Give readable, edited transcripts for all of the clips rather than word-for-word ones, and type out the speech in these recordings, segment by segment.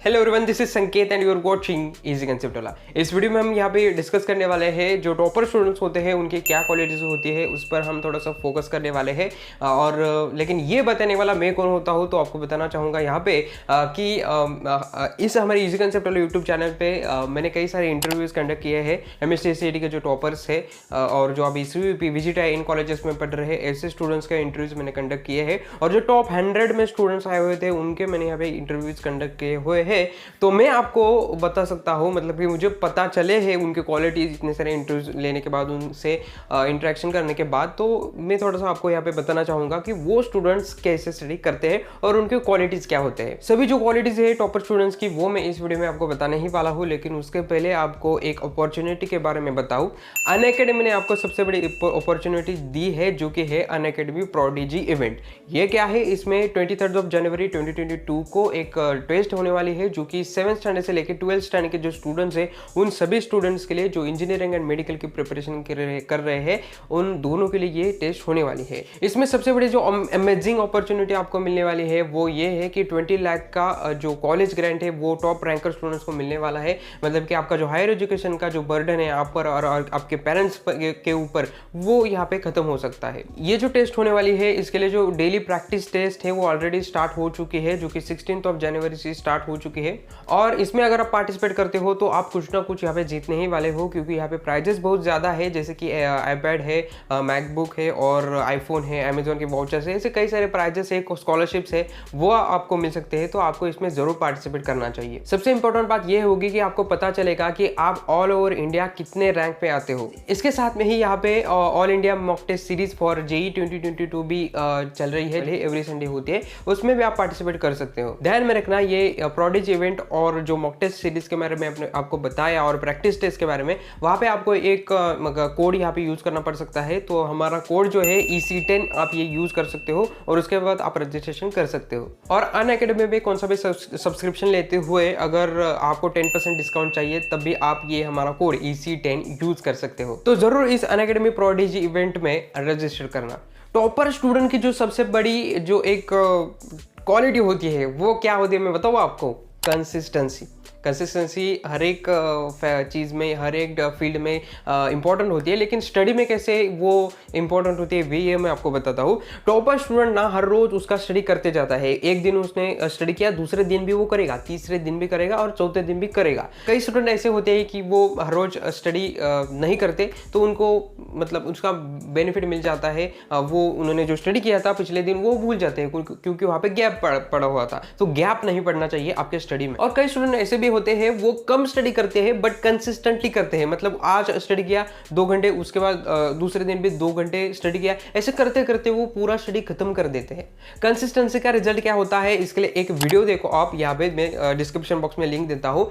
Hello everyone, this is Sanket and you are watching easy concept वाला। इस video में हम यहाँ पे डिस्कस करने वाले हैं जो टॉपर स्टूडेंट्स होते हैं उनकी क्या क्वालिटीज होती है, उस पर हम थोड़ा सा फोकस करने वाले हैं। और लेकिन ये बताने वाला मैं कौन होता हूँ, तो आपको बताना चाहूँगा यहाँ पे कि इस हमारे इजी कंसेप्ट वाले यूट्यूब चैनल पे मैंने कई सारे इंटरव्यूज़ कंडक्ट किए हैं MSc के जो टॉपर्स है और जो अभी CVP विजिट है इन कॉलेजेस में पढ़ रहे हैं ऐसे स्टूडेंट्स का इंटरव्यूज़ मैंने कंडक्ट किए हैं। और जो टॉप 100 में स्टूडेंट्स आए हुए थे उनके मैंने यहाँ पे इंटरव्यूज़ कंडक्ट किए हुए हैं। तो मैं आपको बता सकता हूँ, मतलब कि मुझे पता चले हैं उनके क्वालिटीज इतने सारे इंटरव्यूज लेने के बाद, उनसे इंटरेक्शन करने के बाद, तो मैं थोड़ा सा आपको यहाँ पे बताना चाहूँगा कि वो स्टूडेंट्स कैसे स्टडी करते हैं और उनके क्वालिटीज़ क्या होते हैं। सभी जो क्वालिटीज़ है टॉपर स्टूडेंट्स की वो मैं इस वीडियो में आपको बताने ही वाला हूँ, लेकिन उसके पहले आपको एक अपॉर्चुनिटी के बारे में बताऊँ। अनअकैडमी ने आपको सबसे बड़ी अपॉर्चुनिटी दी है जो कि है अनअकैडमी प्रोडिजी इवेंट। ये क्या है, इसमें 23 जनवरी 2022 को एक टेस्ट होने वाली है जो कि 7th स्टैंडर्ड से लेकर 12th स्टैंडर्ड के जो स्टूडेंट्स हैं उन सभी स्टूडेंट्स के लिए जो इंजीनियरिंग एंड मेडिकल की प्रिपरेशन कर रहे हैं उन दोनों के लिए ये टेस्ट होने वाली है। इसमें सबसे बड़ी जो अमेजिंग अपॉर्चुनिटी आपको मिलने वाली है वो ये है कि 20 लाख का जो कॉलेज ग्रांट है वो टॉप रैंकर स्टूडेंट्स को मिलने वाला है। मतलब कि आपका जो हायर एजुकेशन का जो बर्डन है आप पर और आपके पेरेंट्स के ऊपर, वो यहाँ पे खत्म हो सकता है। ये जो टेस्ट होने वाली है इसके लिए जो डेली प्रैक्टिस टेस्ट है वो ऑलरेडी स्टार्ट हो चुकी है, जो कि 16 जनवरी से स्टार्ट हो चुकी है। और इसमें अगर आप पार्टिसिपेट करते हो तो आप कुछ ना कुछ यहाँ पे जीतने ही वाले हो, क्योंकि यहाँ पे प्राइजेस बहुत ज़्यादा है, जैसे कि iPad है, मैकबुक है और आईफोन है, अमेजोन के वाउचर्स है, ऐसे कई सारे प्राइजेस है, स्कॉलरशिप्स है, वो आपको मिल सकते हैं। तो आपको इसमें ज़रूर पार्टिसिपेट करना चाहिए। सबसे इंपॉर्टेंट बात यह होगी कि आपको पता चलेगा कि आप ऑल ओवर इंडिया कितने रैंक पे आते हो। इसके साथ में ही यहाँ पे all India mock test series for JEE 2022 भी चल रही है, एवरी संडे होती है, उसमें भी आप पार्टिसिपेट कर सकते हो। ध्यान में रखना, ये प्रोडिजी इवेंट और जो मॉक टेस्ट सीरीज के बारे में आपको बताया और प्रैक्टिस टेस्ट के बारे में, वहाँ पे आपको एक कोड यहाँ पे यूज करना पड़ सकता है। तो हमारा कोड जो है EC10 आप ये यूज कर सकते हो और उसके बाद आप रजिस्ट्रेशन कर सकते हो। और अनअकैडमी में कौन सा भी सब्सक्रिप्शन लेते हुए अगर आपको 10% डिस्काउंट चाहिए तब भी आप ये हमारा कोड EC10 यूज कर सकते हो। तो जरूर इस अनअकैडमी प्रोडिजी इवेंट में रजिस्टर करना। टॉपर स्टूडेंट की जो सबसे बड़ी जो एक क्वालिटी होती है वो क्या होती है मैं बताऊँ आपको, कंसिस्टेंसी हर एक चीज़ में, हर एक फील्ड में इंपॉर्टेंट होती है, लेकिन स्टडी में कैसे वो इंपॉर्टेंट होती है ये मैं आपको बताता हूँ। टॉपर स्टूडेंट ना हर रोज उसका स्टडी करते जाता है। एक दिन उसने स्टडी किया, दूसरे दिन भी वो करेगा, तीसरे दिन भी करेगा और चौथे दिन भी करेगा। कई स्टूडेंट ऐसे होते हैं कि वो हर रोज स्टडी नहीं करते, तो उनको मतलब उसका बेनिफिट मिल जाता है। वो उन्होंने जो स्टडी किया था पिछले दिन वो भूल जाते हैं क्योंकि वहाँ पे गैप पड़ा हुआ था। तो गैप नहीं पड़ना चाहिए आपके स्टडी में। और कई स्टूडेंट ऐसे भी होते हैं वो कम स्टडी करते हैं बट कंसिस्टेंटली करते हैं। मतलब आज स्टडी किया 2 घंटे, उसके बाद दूसरे दिन भी 2 घंटे स्टडी किया, ऐसे करते करते वो पूरा स्टडी खत्म कर देते हैं। कंसिस्टेंसी का रिजल्ट क्या होता है, इसके लिए एक वीडियो देखो आप, यहाँ पे मैं डिस्क्रिप्शन बॉक्स में लिंक देता हूँ।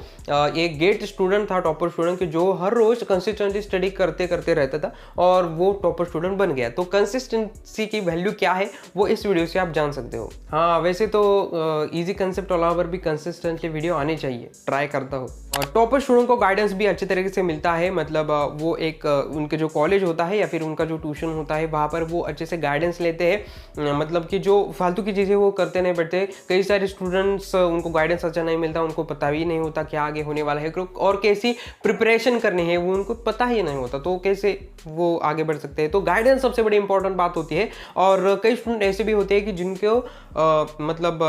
एक गेट स्टूडेंट था, टॉपर स्टूडेंट की, जो हर रोज कंसिस्टेंटली स्टडी करते करते रहता था और वो टॉपर स्टूडेंट बन गया। तो कंसिस्टेंसी की वैल्यू क्या है वो इस वीडियो से आप जान सकते हो। हाँ, वैसे तो इजी कंसेप्ट वाला पर भी कंसिस्टेंटली वीडियो आनी चाहिए, ट्राई करता हूँ। और टॉपर स्टूडेंट को गाइडेंस भी अच्छे तरीके से मिलता है। मतलब वो एक उनके जो कॉलेज होता है या फिर उनका जो ट्यूशन होता है वहाँ पर वो अच्छे से गाइडेंस लेते हैं। मतलब कि जो फालतू की चीज़ें वो करते नहीं बैठते। कई सारे स्टूडेंट्स उनको गाइडेंस अच्छा नहीं मिलता, उनको पता भी नहीं होता क्या आगे होने वाला है और कैसी प्रिपरेशन करनी है वो उनको पता ही नहीं होता, तो कैसे वो आगे बढ़ सकते हैं। तो गाइडेंस सबसे बड़ी इंपॉर्टेंट बात होती है। और कई स्टूडेंट ऐसे भी होते हैं कि जिनको मतलब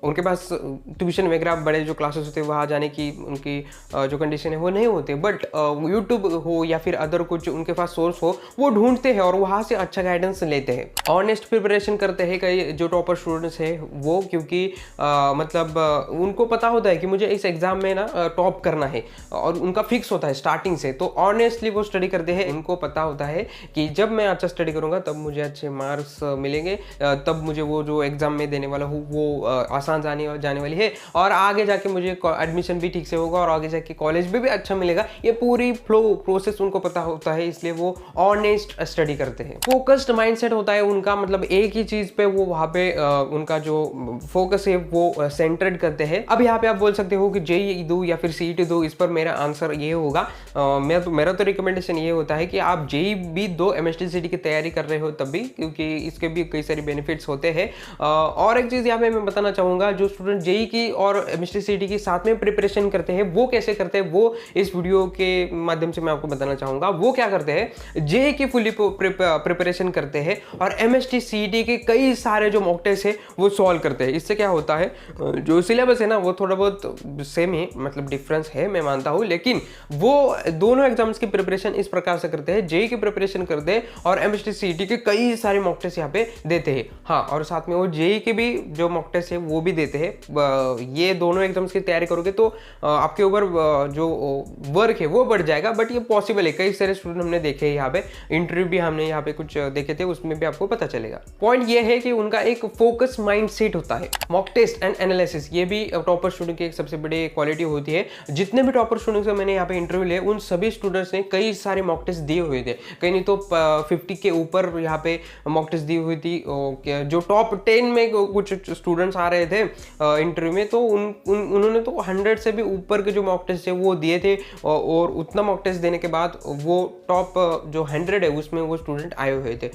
उनके पास ट्यूशन वगैरह बड़े जो क्लासेस होते हैं वहाँ जाने की उनकी जो कंडीशन है वो नहीं होते, बट यूट्यूब हो या फिर अदर कुछ उनके पास सोर्स हो वो ढूंढते हैं और वहाँ से अच्छा गाइडेंस लेते हैं। ऑनेस्ट प्रिपरेशन करते हैं कई जो टॉपर स्टूडेंट्स हैं वो, क्योंकि मतलब उनको पता होता है कि मुझे इस एग्जाम में ना टॉप करना है और उनका फिक्स होता है स्टार्टिंग से। तो ऑनेस्टली वो स्टडी करते हैं। उनको पता होता है कि जब मैं अच्छा स्टडी करूँगा तब मुझे अच्छे मार्क्स मिलेंगे, तब मुझे वो जो एग्जाम में देने वाला हूँ वो आसान जाने वाली है और आगे जाके मुझे एडमिशन भी ठीक से होगा और आगे जाके कॉलेज में भी अच्छा मिलेगा, ये पूरी फ्लो प्रोसेस उनको पता होता है, इसलिए वो ऑनेस्ट स्टडी करते हैं। फोकस्ड माइंडसेट होता है उनका, मतलब एक ही चीज पे वो वहाँ पे उनका जो फोकस है वो सेंटर्ड करते हैं। अब यहाँ पे आप बोल सकते हो कि जेईई दो या फिर सीईटी दो, इस पर मेरा आंसर ये होगा, मेरा तो रिकमेंडेशन ये होता है कि आप जेईई भी दो, एमएसटीसीटी की तैयारी कर रहे हो तब भी, क्योंकि इसके भी कई सारे बेनिफिट्स होते हैं। और एक चीज यहाँ पे मैं बताना चाहूंगा, जो स्टूडेंट जेईई की और एमएसटीसीटी की साथ में प्रिपरेशन करते हैं वो कैसे करते हैं, वो इस वीडियो के माध्यम से मैं आपको बताना चाहूंगा। वो क्या करते हैं, जेईई की फुली प्रिपरेशन करते हैं और एमएसटीसीटी के कई सारे जो मॉक टेस्ट है वो सॉल्व करते हैं। इससे क्या होता है, जो सिलेबस है ना वो थोड़ा बहुत सेम ही, मतलब डिफरेंस है मैं मानता हूँ, लेकिन वो दोनों एग्जाम्स की प्रिपरेशन इस प्रकार से करते हैं, जेईई की प्रिपरेशन करते हैं और एमएसटीसीटी के कई सारे मॉक टेस्ट यहाँ पे देते हैं। हाँ, और साथ में वो जेईई के भी जो मॉक टेस्ट है वो भी देते हैं। ये दोनों एग्जाम्स की तैयारी करोगे तो आपके ऊपर जो वर्क है वो बढ़ जाएगा, बट ये पॉसिबल है। कई सारे स्टूडेंट हमने देखे हैं यहाँ पे, इंटरव्यू भी हमने यहाँ पे कुछ देखे थे, उसमें भी आपको पता चलेगा। पॉइंट ये है कि उनका एक फोकस माइंड सेट होता है। मॉक टेस्ट एंड एनालिसिस ये भी टॉपर स्टूडेंट की एक सबसे बड़ी क्वालिटी होती है। जितने भी टॉपर स्टूडेंट्स मैंने यहाँ पे इंटरव्यू लिए, उन सभी स्टूडेंट्स ने कई सारे मॉक टेस्ट दिए हुए थे, कहीं नहीं तो 50 के ऊपर यहाँ पे मॉक टेस्ट दी हुई थी। जो टॉप 10 में कुछ स्टूडेंट्स आ रहे थे इंटरव्यू में, तो उन्होंने तो 100 से भी ऊपर के जो मॉक टेस्ट है वो दिए थे, और उतना मॉक टेस्ट देने के बाद वो टॉप जो 100 है उसमें वो स्टूडेंट आए हुए थे।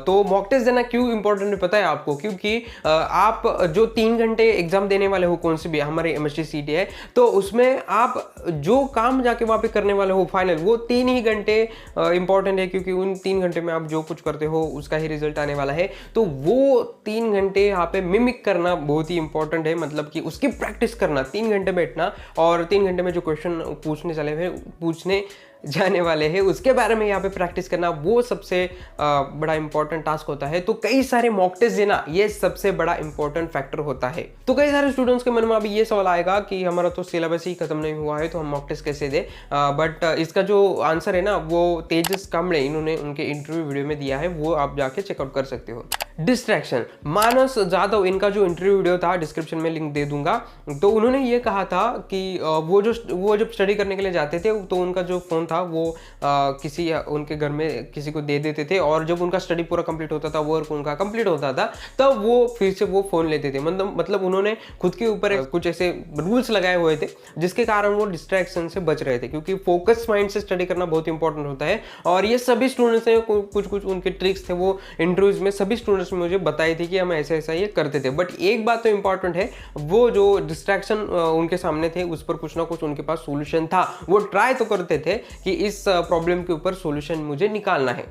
तो मॉक टेस्ट देना क्यों इंपॉर्टेंट है पता है आपको, क्योंकि आप जो 3 घंटे एग्जाम देने वाले हो, कौन सी भी हमारे एमएसटीसीटी है, तो उसमें आप जो काम जाके वहाँ पे करने वाले हो फाइनल, वो 3 ही घंटे इंपॉर्टेंट है, क्योंकि उन 3 घंटे में आप जो कुछ करते हो उसका ही रिजल्ट आने वाला है। तो वो 3 घंटे यहाँ पे मिमिक करना बहुत ही इंपॉर्टेंट है, मतलब कि उसकी प्रैक्टिस करना, 3 घंटे बैठना और 3 घंटे में जो क्वेश्चन पूछने जाने वाले हैं उसके बारे में यहाँ पे प्रैक्टिस करना, वो सबसे बड़ा इंपॉर्टेंट टास्क होता है। तो कई सारे मॉक टेस्ट देना ये सबसे बड़ा इंपॉर्टेंट फैक्टर होता है। तो कई सारे स्टूडेंट्स के मन में अभी ये सवाल आएगा कि हमारा तो सिलेबस ही खत्म नहीं हुआ है तो हम मॉक टेस्ट कैसे दे, बट इसका जो आंसर है ना वो तेजस कांबळे इन्होंने उनके इंटरव्यू वीडियो में दिया है, वो आप जाके चेकआउट कर सकते हो। डिस्ट्रैक्शन, मानस जाधव, इनका जो इंटरव्यू वीडियो था डिस्क्रिप्शन में लिंक दे दूंगा, तो उन्होंने ये कहा था कि वो जब स्टडी करने के लिए जाते थे तो उनका जो फोन था वो किसी उनके घर में किसी को दे देते थे, और जब उनका स्टडी पूरा कंप्लीट होता था, वर्क उनका कंप्लीट होता था, तब वो फिर से वो फोन लेते थे। मतलब उन्होंने खुद के ऊपर कुछ ऐसे रूल्स लगाए हुए थे जिसके कारण वो डिस्ट्रैक्शन से बच रहे थे, क्योंकि फोकस माइंड से स्टडी करना बहुत इंपॉर्टेंट होता है। और ये सभी स्टूडेंट्स ने कुछ उनके ट्रिक्स थे वो इंटरव्यूज में सभी स्टूडेंट्स मुझे बताई थी कि हम ऐसा ये करते थे। बट एक बात तो इंपॉर्टेंट है, वो जो डिस्ट्रैक्शन उनके सामने थे उस पर कुछ ना कुछ उनके पास सॉल्यूशन था, वो ट्राई तो करते थे कि इस प्रॉब्लम के ऊपर सॉल्यूशन मुझे निकालना है।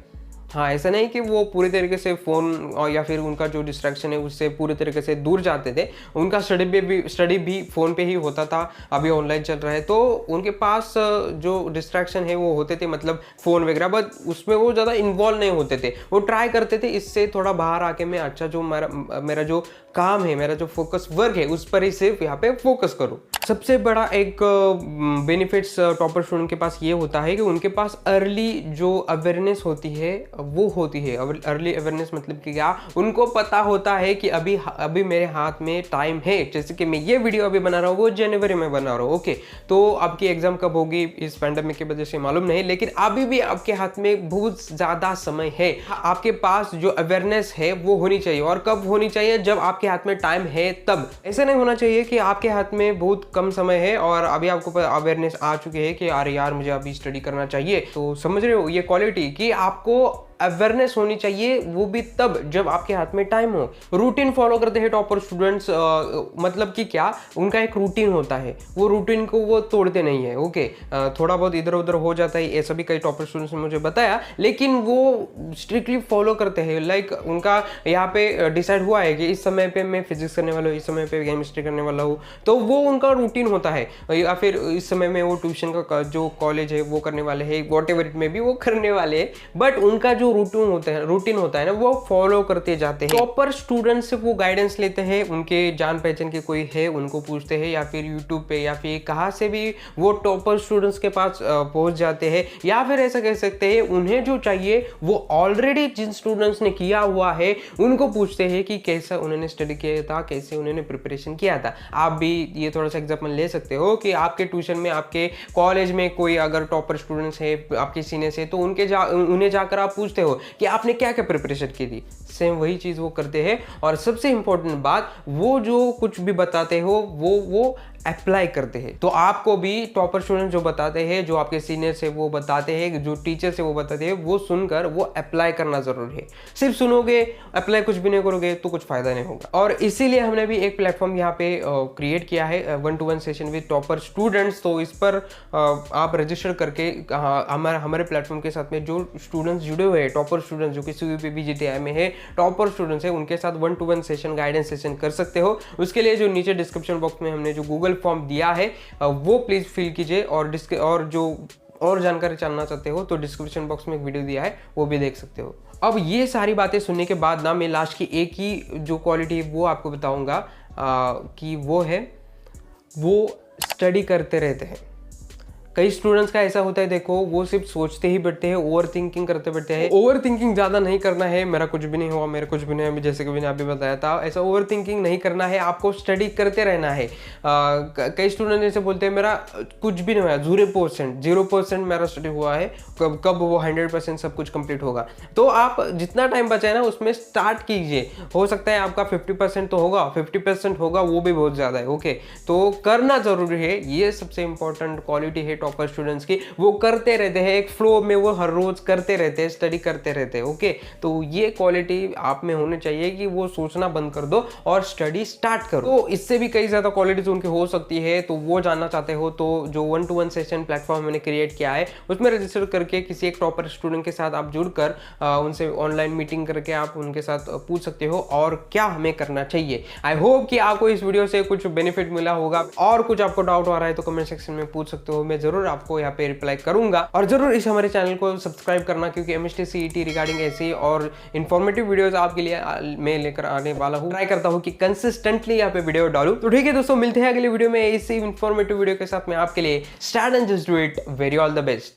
हाँ, ऐसा नहीं कि वो पूरी तरीके से फ़ोन और या फिर उनका जो डिस्ट्रैक्शन है उससे पूरी तरीके से दूर जाते थे। उनका स्टडी भी फ़ोन पे ही होता था, अभी ऑनलाइन चल रहा है तो उनके पास जो डिस्ट्रैक्शन है वो होते थे, मतलब फ़ोन वगैरह, बट उसमें वो ज़्यादा इन्वॉल्व नहीं होते थे। वो ट्राई करते थे इससे थोड़ा बाहर आके मैं अच्छा जो मेरा जो काम है, मेरा जो फोकस वर्क है उस पर ही सिर्फ यहाँ पे फोकस करूँ। सबसे बड़ा एक बेनिफिट्स टॉपर स्टूडेंट के पास ये होता है कि उनके पास अर्ली जो अवेयरनेस होती है वो होती है। अर्ली अवेयरनेस मतलब कि क्या, उनको पता होता है कि अभी मेरे हाथ में टाइम है। जैसे कि मैं ये वीडियो अभी बना रहा हूँ वो जनवरी में बना रहा हूँ, ओके, तो आपकी एग्जाम कब होगी इस पैंडेमिक की वजह से मालूम नहीं, लेकिन अभी भी आपके हाथ में बहुत ज़्यादा समय है। आपके पास जो अवेयरनेस है वो होनी चाहिए, और कब होनी चाहिए, जब आपके हाथ में टाइम है तब। ऐसा नहीं होना चाहिए कि आपके हाथ में बहुत कम समय है और अभी आपको अवेयरनेस आ चुकी है कि अरे यार मुझे अभी स्टडी करना चाहिए। तो समझ रहे हो ये क्वालिटी कि आपको अवेयरनेस होनी चाहिए, वो भी तब जब आपके हाथ में टाइम हो। रूटीन फॉलो करते हैं टॉपर स्टूडेंट्स, मतलब कि क्या, उनका एक रूटीन होता है, वो रूटीन को वो तोड़ते नहीं है, ओके। थोड़ा बहुत इधर उधर हो जाता है, ऐसा भी कई टॉपर स्टूडेंट्स ने मुझे बताया, लेकिन वो स्ट्रिक्टली फॉलो करते हैं। लाइक उनका यहाँ पे डिसाइड हुआ है कि इस समय पे मैं फिजिक्स करने वाला हूँ, इस समय पे केमिस्ट्री करने वाला हूँ, तो वो उनका रूटीन होता है। या फिर इस समय में वो ट्यूशन का जो कॉलेज है वो करने वाले हैं, वॉट एवर इट में भी वो करने वाले हैं, बट उनका जो जो रूटीन होता है ना वो फॉलो करते जाते हैं। टॉपर स्टूडेंट से वो गाइडेंस लेते हैं, उनके जान पहचान के कोई है उनको पूछते हैं, या फिर यूट्यूब पे या फिर कहाँ से भी वो टॉपर स्टूडेंट्स के पास पहुंच जाते हैं, या फिर ऐसा कह सकते हैं उन्हें जो चाहिए वो ऑलरेडी जिन स्टूडेंट्स ने किया हुआ है उनको पूछते हैं कि कैसा उन्होंने स्टडी किया था, कैसे उन्होंने प्रिपरेशन किया था। आप भी ये थोड़ा सा एग्जाम्पल ले सकते हो कि आपके ट्यूशन में, आपके कॉलेज में कोई अगर टॉपर स्टूडेंट्स है, आपके सीनियर्स है, तो उन्हें जाकर आप पूछते हो कि आपने क्या क्या प्रिपरेशन की थी। सेम वही चीज़ वो करते हैं। और सबसे इंपॉर्टेंट बात, वो जो कुछ भी बताते हो वो अप्लाई करते हैं। तो आपको भी टॉपर स्टूडेंट जो बताते हैं, जो आपके सीनियर से वो बताते हैं, जो टीचर से वो बताते हैं, वो सुनकर वो अप्लाई करना जरूरी है। सिर्फ सुनोगे, अप्लाई कुछ भी नहीं करोगे तो कुछ फायदा नहीं होगा। और इसीलिए हमने भी एक प्लेटफॉर्म यहाँ पे क्रिएट किया है, 1-to-1 session with topper students. तो इस पर आप रजिस्टर करके हमारे प्लेटफॉर्म के साथ में जो स्टूडेंट्स जुड़े हुए हैं, टॉपर स्टूडेंट्स जो कि CUET PGTI में है, टॉपर स्टूडेंट्स है, उनके साथ 1-to-1 सेशन, गाइडेंस सेशन कर सकते हो। उसके लिए जो नीचे डिस्क्रिप्शन बॉक्स में हमने जो गूगल फॉर्म दिया है वो प्लीज फिल कीजिए। और जो और जानकारी जानना चाहते हो तो डिस्क्रिप्शन बॉक्स में एक वीडियो दिया है, वो भी देख सकते हो। अब ये सारी बातें सुनने के बाद ना मैं लास्ट की एक ही जो क्वालिटी वो आपको बताऊंगा कि वो स्टडी करते रहते हैं। कई स्टूडेंट्स का ऐसा होता है, देखो वो सिर्फ सोचते ही बैठते हैं, ओवर थिंकिंग करते बैठते हैं। ओवर थिंकिंग ज़्यादा नहीं करना है, मेरा कुछ भी नहीं हुआ, मेरा कुछ भी नहीं, जैसे कि मैंने अभी बताया था, ऐसा ओवर थिंकिंग नहीं करना है, आपको स्टडी करते रहना है। कई स्टूडेंट ऐसे बोलते हैं मेरा कुछ भी नहीं हुआ, 0% मेरा स्टडी हुआ है, कब वो 100% सब कुछ कंप्लीट होगा। तो आप जितना टाइम बचा है ना उसमें स्टार्ट कीजिए। हो सकता है आपका 50% तो होगा, 50% होगा, वो भी बहुत ज़्यादा है। ओके, तो करना जरूरी है, ये सबसे इंपॉर्टेंट क्वालिटी है टॉपर स्टूडेंट्स की। वो करते रहते हैं, एक फ्लो में वो हर रोज करते रहते हैं, स्टडी करते रहते हैं। ओके, तो ये क्वालिटी आप में होनी चाहिए कि वो सोचना बंद कर दो और स्टडी स्टार्ट करो। तो इससे भी कई ज्यादा क्वालिटीज उनकी हो सकती है। तो वो जानना चाहते हो तो जो 1-to-1 सेशन प्लेटफॉर्म मैंने क्रिएट किया है उसमें रजिस्टर करके किसी एक टॉपर स्टूडेंट के साथ आप जुड़कर उनसे ऑनलाइन मीटिंग करके आप उनके साथ पूछ सकते हो और क्या हमें करना चाहिए। आई होप कि आपको इस वीडियो से कुछ बेनिफिट मिला होगा। और कुछ आपको डाउट आ रहा है तो कमेंट सेक्शन में पूछ सकते हो, मैं जरूर आपको यहाँ पे रिप्लाई करूंगा। और जरूर इस हमारे चैनल को सब्सक्राइब करना, क्योंकि MST CET रिगार्डिंग ऐसी और इन्फॉर्मेटिव वीडियोस आपके लिए मैं लेकर आने वाला हूँ। ट्राई करता हूँ कि कंसिस्टेंटली यहाँ पे वीडियो डालूं। तो ठीक है दोस्तों, मिलते हैं अगले वीडियो में इसी इन्फॉर्मेटिव वीडियो के साथ में आपके लिए। Start and just do it, very all the best.